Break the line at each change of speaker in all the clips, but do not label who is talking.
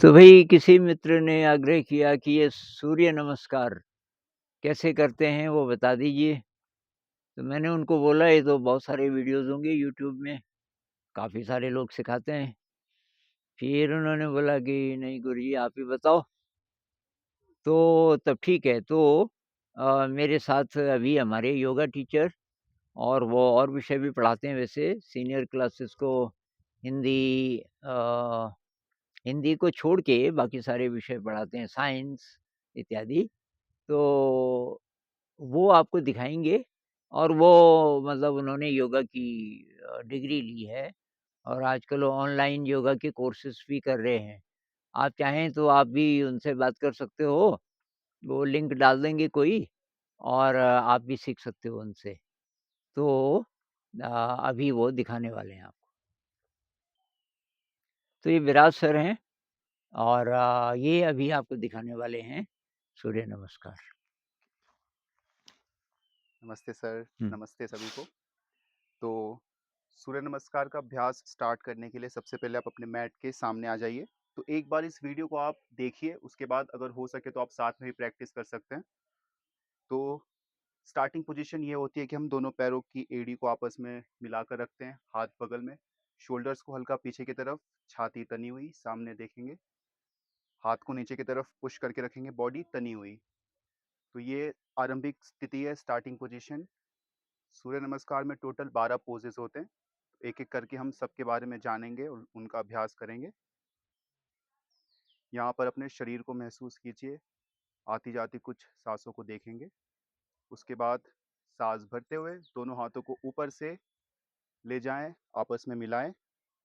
तो भई किसी मित्र ने आग्रह किया कि ये सूर्य नमस्कार कैसे करते हैं वो बता दीजिए। तो मैंने उनको बोला ये तो बहुत सारे वीडियोज़ होंगे यूट्यूब में, काफ़ी सारे लोग सिखाते हैं। फिर उन्होंने बोला कि नहीं गुरुजी आप ही बताओ। तो तब ठीक है तो मेरे साथ अभी हमारे योगा टीचर और वो और विषय भी पढ़ाते हैं वैसे सीनियर क्लासेस को हिंदी हिंदी को छोड़ के बाकी सारे विषय पढ़ाते हैं साइंस इत्यादि। तो वो आपको दिखाएँगे और वो मतलब उन्होंने योगा की डिग्री ली है और आजकल वो ऑनलाइन योगा के कोर्सेज़ भी कर रहे हैं। आप चाहें तो आप भी उनसे बात कर सकते हो, वो लिंक डाल देंगे कोई और आप भी सीख सकते हो उनसे। तो अभी वो दिखाने वाले हैं आपको। तो ये विराज सर हैं और ये अभी आपको दिखाने वाले हैं सूर्य नमस्कार।
नमस्ते सर,
हुँ।
नमस्ते सभी को। तो सूर्य नमस्कार का अभ्यास स्टार्ट करने के लिए सबसे पहले आप अपने मैट के सामने आ जाइए। तो एक बार इस वीडियो को आप देखिए, उसके बाद अगर हो सके तो आप साथ में भी प्रैक्टिस कर सकते हैं। तो स्टार्टिंग पोजीशन ये होती है कि हम दोनों पैरों की एड़ी को आपस में मिलाकर रखते हैं, हाथ बगल में, शोल्डर्स को हल्का पीछे की तरफ, छाती तनी हुई, सामने देखेंगे, हाथ को नीचे की तरफ पुश करके रखेंगे, बॉडी तनी हुई। तो ये आरंभिक स्थिति है, स्टार्टिंग पोजीशन। सूर्य नमस्कार में टोटल 12 पोजेस होते हैं। एक एक करके हम सबके बारे में जानेंगे और उनका अभ्यास करेंगे। यहाँ पर अपने शरीर को महसूस कीजिए, आती जाती कुछ सांसों को देखेंगे। उसके बाद सांस भरते हुए दोनों हाथों को ऊपर से ले जाएं, आपस में मिलाएं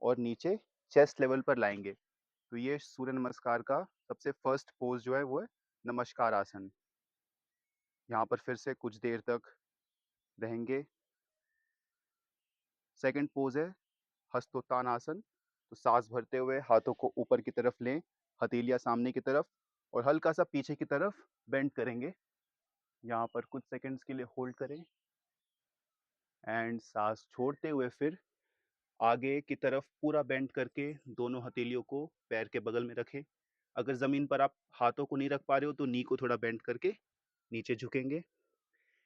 और नीचे चेस्ट लेवल पर लाएंगे। तो ये सूर्य नमस्कार का सबसे फर्स्ट पोज जो है वो है नमस्कार आसन। यहाँ पर फिर से कुछ देर तक रहेंगे। सेकंड पोज है हस्तोत्तानासन। तो सांस भरते हुए हाथों को ऊपर की तरफ लें, हथेलियां सामने की तरफ और हल्का सा पीछे की तरफ बेंड करेंगे। यहाँ पर कुछ सेकंड्स के लिए होल्ड करें एंड सांस छोड़ते हुए फिर आगे की तरफ पूरा बेंड करके दोनों हथेलियों को पैर के बगल में रखें। अगर ज़मीन पर आप हाथों को नहीं रख पा रहे हो तो नी को थोड़ा बेंड करके नीचे झुकेंगे।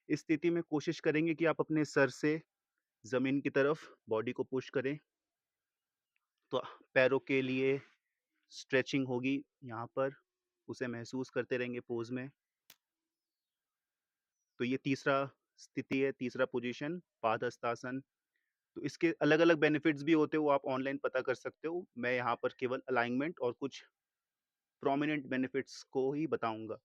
इस स्थिति में कोशिश करेंगे कि आप अपने सर से ज़मीन की तरफ बॉडी को पुश करें। तो पैरों के लिए स्ट्रेचिंग होगी यहाँ पर, उसे महसूस करते रहेंगे पोज में। तो ये तीसरा स्थिति है, तीसरा पोजीशन पादहस्तासन। तो इसके अलग अलग बेनिफिट्स भी होते हैं, वो आप ऑनलाइन पता कर सकते हो। मैं यहाँ पर केवल अलाइनमेंट और कुछ प्रोमिनेंट बेनिफिट्स को ही बताऊंगा।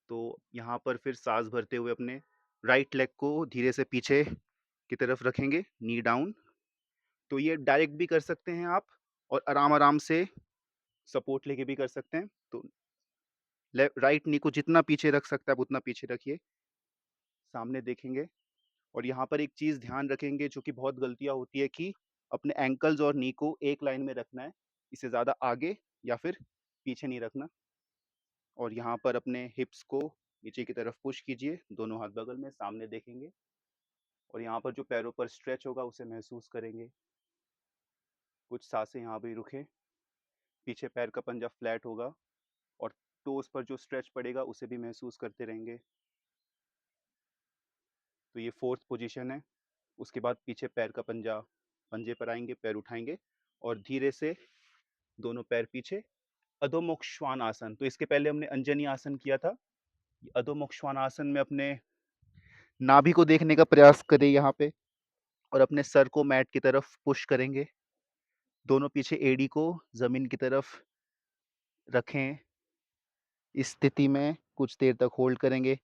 तो यहाँ पर फिर सांस भरते हुए अपने राइट लेग को धीरे से पीछे की तरफ रखेंगे, नी डाउन। तो ये डायरेक्ट भी कर सकते हैं आप और आराम आराम से सपोर्ट लेके भी कर सकते हैं। तो राइट नी को जितना पीछे रख सकते हैं आप उतना पीछे रखिए, सामने देखेंगे। और यहाँ पर एक चीज़ ध्यान रखेंगे जो कि बहुत गलतियाँ होती है कि अपने एंकल्स और नी को एक लाइन में रखना है, इससे ज़्यादा आगे या फिर पीछे नहीं रखना। और यहाँ पर अपने हिप्स को नीचे की तरफ पुश कीजिए, दोनों हाथ बगल में, सामने देखेंगे और यहाँ पर जो पैरों पर स्ट्रेच होगा उसे महसूस करेंगे। कुछ सांसें यहाँ भी रुकें, पीछे पैर का पंजा फ्लैट होगा और टोस पर जो स्ट्रेच पड़ेगा उसे भी महसूस करते रहेंगे। तो ये फोर्थ पोजीशन है। उसके बाद पीछे पैर का पंजा पंजे पर आएंगे, पैर उठाएंगे और धीरे से दोनों पैर पीछे, अधोमुख श्वान आसन। तो इसके पहले हमने अंजनी आसन किया था। अधोमुख श्वान आसन में अपने नाभि को देखने का प्रयास करें यहाँ पे और अपने सर को मैट की तरफ पुश करेंगे। दोनों पीछे एड़ी को जमीन की तरफ रखें। इस स्थिति में कुछ देर तक होल्ड करेंगे।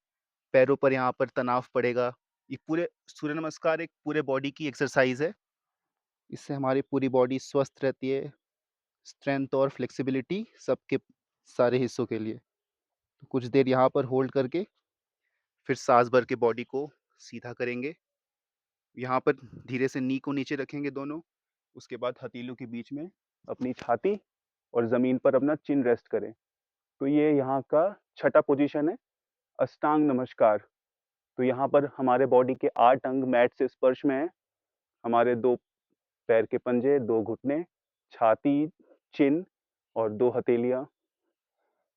पैरों पर यहाँ पर तनाव पड़ेगा। ये पूरे सूर्य नमस्कार एक पूरे बॉडी की एक्सरसाइज है। इससे हमारी पूरी बॉडी स्वस्थ रहती है, स्ट्रेंथ और फ्लेक्सिबिलिटी सबके सारे हिस्सों के लिए। तो कुछ देर यहाँ पर होल्ड करके फिर सांस भर के बॉडी को सीधा करेंगे। यहाँ पर धीरे से नी को नीचे रखेंगे दोनों। उसके बाद हथेलियों के बीच में अपनी छाती और ज़मीन पर अपना चिन रेस्ट करें। तो ये यहाँ का छठा पोजीशन है, अष्टांग नमस्कार। तो यहाँ पर हमारे बॉडी के 8 अंग मैट से स्पर्श में है। हमारे 2 पैर के पंजे, 2 घुटने, छाती, चिन और 2 हथेलियाँ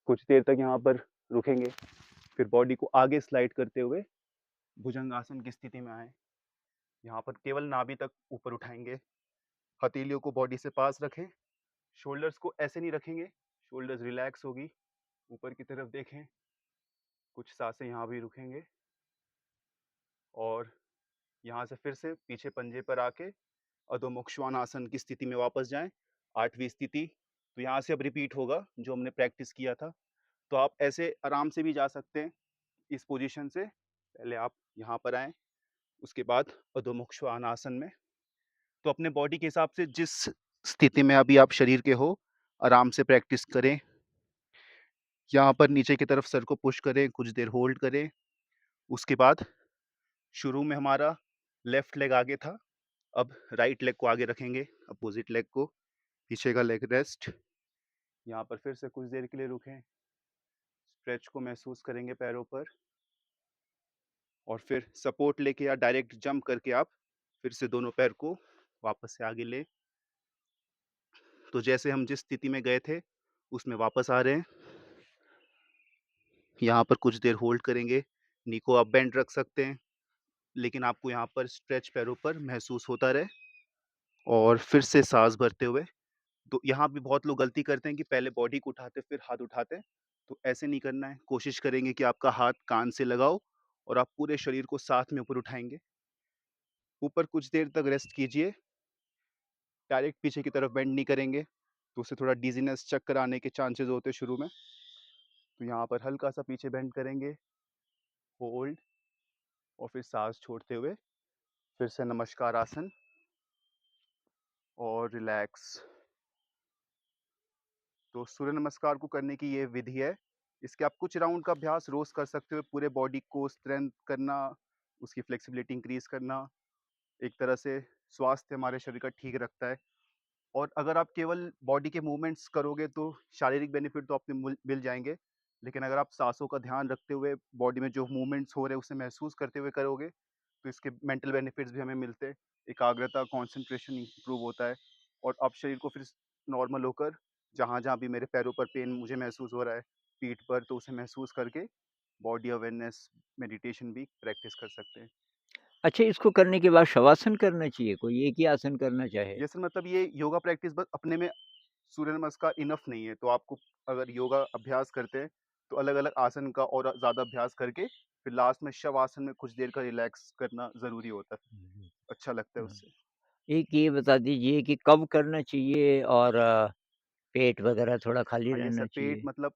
कुछ देर तक यहाँ पर रुकेंगे। फिर बॉडी को आगे स्लाइड करते हुए भुजंगासन की स्थिति में आएँ। यहाँ पर केवल नाभि तक ऊपर उठाएँगे। हथेलियों को बॉडी से पास रखें। शोल्डर्स को ऐसे नहीं रखेंगे, शोल्डर्स रिलैक्स होगी। ऊपर की तरफ देखें। कुछ सांसें यहाँ भी रुकेंगे और यहाँ से फिर से पीछे पंजे पर आके अधोमुख श्वानासन की स्थिति में वापस जाएं। 8वीं स्थिति। तो यहाँ से अब रिपीट होगा जो हमने प्रैक्टिस किया था। तो आप ऐसे आराम से भी जा सकते हैं इस पोजीशन से। पहले आप यहाँ पर आएँ, उसके बाद अधोमुख श्वानासन में। तो अपने बॉडी के हिसाब से जिस स्थिति में अभी आप शरीर के हो, आराम से प्रैक्टिस करें। यहाँ पर नीचे की तरफ सर को पुश करें, कुछ देर होल्ड करें। उसके बाद शुरू में हमारा लेफ्ट लेग आगे था, अब राइट लेग को आगे रखेंगे, अपोजिट लेग को, पीछे का लेग रेस्ट। यहाँ पर फिर से कुछ देर के लिए रुकें, स्ट्रेच को महसूस करेंगे पैरों पर और फिर सपोर्ट लेके या डायरेक्ट जंप करके आप फिर से दोनों पैर को वापस से आगे लें। तो जैसे हम जिस स्थिति में गए थे उसमें वापस आ रहे हैं। यहाँ पर कुछ देर होल्ड करेंगे, नी को आप बेंड रख सकते हैं, लेकिन आपको यहाँ पर स्ट्रेच पैरों पर महसूस होता रहे। और फिर से सांस भरते हुए, तो यहाँ भी बहुत लोग गलती करते हैं कि पहले बॉडी को उठाते फिर हाथ उठाते हैं, तो ऐसे नहीं करना है। कोशिश करेंगे कि आपका हाथ कान से लगाओ और आप पूरे शरीर को साथ में ऊपर उठाएंगे। ऊपर कुछ देर तक रेस्ट कीजिए, डायरेक्ट पीछे की तरफ बेंड नहीं करेंगे, तो उससे थोड़ा डिजीनेस, चक्कर आने के चांसेस होते हैं शुरू में। तो यहाँ पर हल्का सा पीछे बेंड करेंगे, होल्ड और फिर सांस छोड़ते हुए फिर से नमस्कार आसन और रिलैक्स। तो सूर्य नमस्कार को करने की ये विधि है। इसके आप कुछ राउंड का अभ्यास रोज कर सकते हो, पूरे बॉडी को स्ट्रेंथ करना, उसकी फ्लेक्सिबिलिटी इंक्रीज करना, एक तरह से स्वास्थ्य हमारे शरीर का ठीक रखता है। और अगर आप केवल बॉडी के मूवमेंट्स करोगे तो शारीरिक बेनिफिट तो आपको मिल जाएंगे, लेकिन अगर आप सांसों का ध्यान रखते हुए बॉडी में जो मूवमेंट्स हो रहे हैं उसे महसूस करते हुए करोगे तो इसके मेंटल बेनिफिट्स भी हमें मिलते हैं। एकाग्रता, कंसंट्रेशन इंप्रूव होता है और आप शरीर को फिर नॉर्मल होकर जहाँ जहाँ भी मेरे पैरों पर पेन मुझे महसूस हो रहा है, पीठ पर, तो उसे महसूस करके बॉडी अवेयरनेस मेडिटेशन भी प्रैक्टिस कर सकते हैं।
अच्छा, इसको करने के बाद शवासन करना चाहिए, कोई एक ही आसन करना चाहे?
ये सर मतलब ये योगा प्रैक्टिस बस अपने में सूर्य नमस्कार इनफ नहीं है, तो आपको अगर योगा अभ्यास करते हैं तो अलग अलग आसन का और ज़्यादा अभ्यास करके फिर लास्ट में शवासन में कुछ देर का रिलैक्स करना ज़रूरी होता है।
हुँ,
अच्छा लगता है
हुँ।
उससे।
एक ये बता दीजिए कि कब करना चाहिए और पेट वगैरह थोड़ा खाली
हाँ, ये
रहना
सर पेट
चाहिए?
मतलब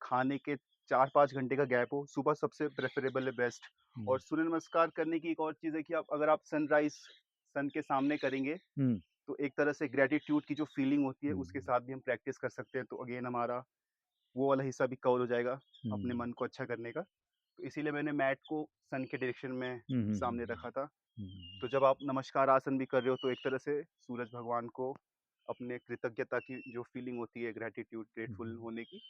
खाने के 4-5 घंटे का गैप हो, सुबह सबसे प्रेफ़रेबल है बेस्ट।
हुँ,
और सूर्य नमस्कार करने की एक और चीज़ है कि आप अगर आप सनराइज़ सन के सामने करेंगे,
हुँ,
तो एक तरह से ग्रैटिट्यूड की जो फीलिंग होती है
हुँ,
उसके साथ भी हम प्रैक्टिस कर सकते हैं। तो अगेन हमारा वो वाला हिस्सा भी कवर हो जाएगा, अपने
हुँ,
मन को अच्छा करने का। तो इसीलिए मैंने मैट को सन के डायरेक्शन में
हुँ, हुँ,
सामने
हुँ,
रखा था।
हुँ,
तो जब आप नमस्कार आसन भी कर रहे हो तो एक तरह से सूरज भगवान को अपने कृतज्ञता की जो फीलिंग होती है, ग्रैटिट्यूड,
हुँ,
ग्रेटफुल
हुँ।
होने की,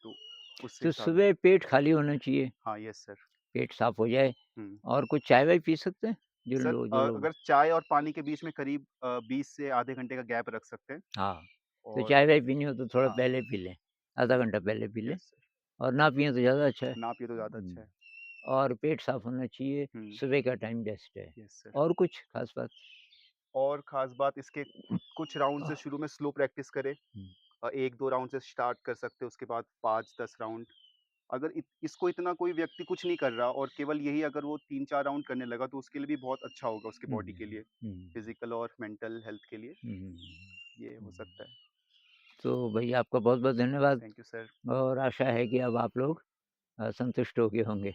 तो उससे
तो
साथ में।
सुबह पेट खाली होना चाहिए,
हाँ, यस सर।
पेट साफ़ हो जाए
हुँ।
और कुछ चाय-वाय पी सकते हैं?
सर
जो लोग
अगर चाय और पानी के बीच में करीब 20 से आधे घंटे का गैप रख सकते हैं।
हाँ, तो
और
चाय-वाय पीनी हो तो थोड़ा
हाँ,
पहले पी लें, आधा
हुँ,
घंटा पहले पी लें
यस सर।
और ना पिएँ तो ज़्यादा अच्छा है।
ना पिए तो ज़्यादा
हुँ,
अच्छा है।
और पेट साफ़ होना चाहिए,
हुँ,
सुबह का टाइम बेस्ट है।
Yes sir.
और कुछ ख़ास बात?
और ख़ास बात इसके कुछ राउंड से शुरू में स्लो प्रैक्टिस करें।
हुँ,
1-2 राउंड से स्टार्ट कर सकते हैं, उसके बाद 5-10 राउंड। अगर इसको इतना कोई व्यक्ति कुछ नहीं कर रहा और केवल यही अगर वो 3-4 राउंड करने लगा तो उसके लिए भी बहुत अच्छा होगा, उसके
हुँ,
बॉडी के लिए,
हुँ,
फिजिकल और मेंटल हेल्थ के लिए
हुँ, हुँ,
ये हो
हुँ।
सकता है।
तो भैया आपका बहुत-बहुत धन्यवाद
थैंक यू सर।
और आशा है कि अब आप लोग संतुष्ट हो गए होंगे।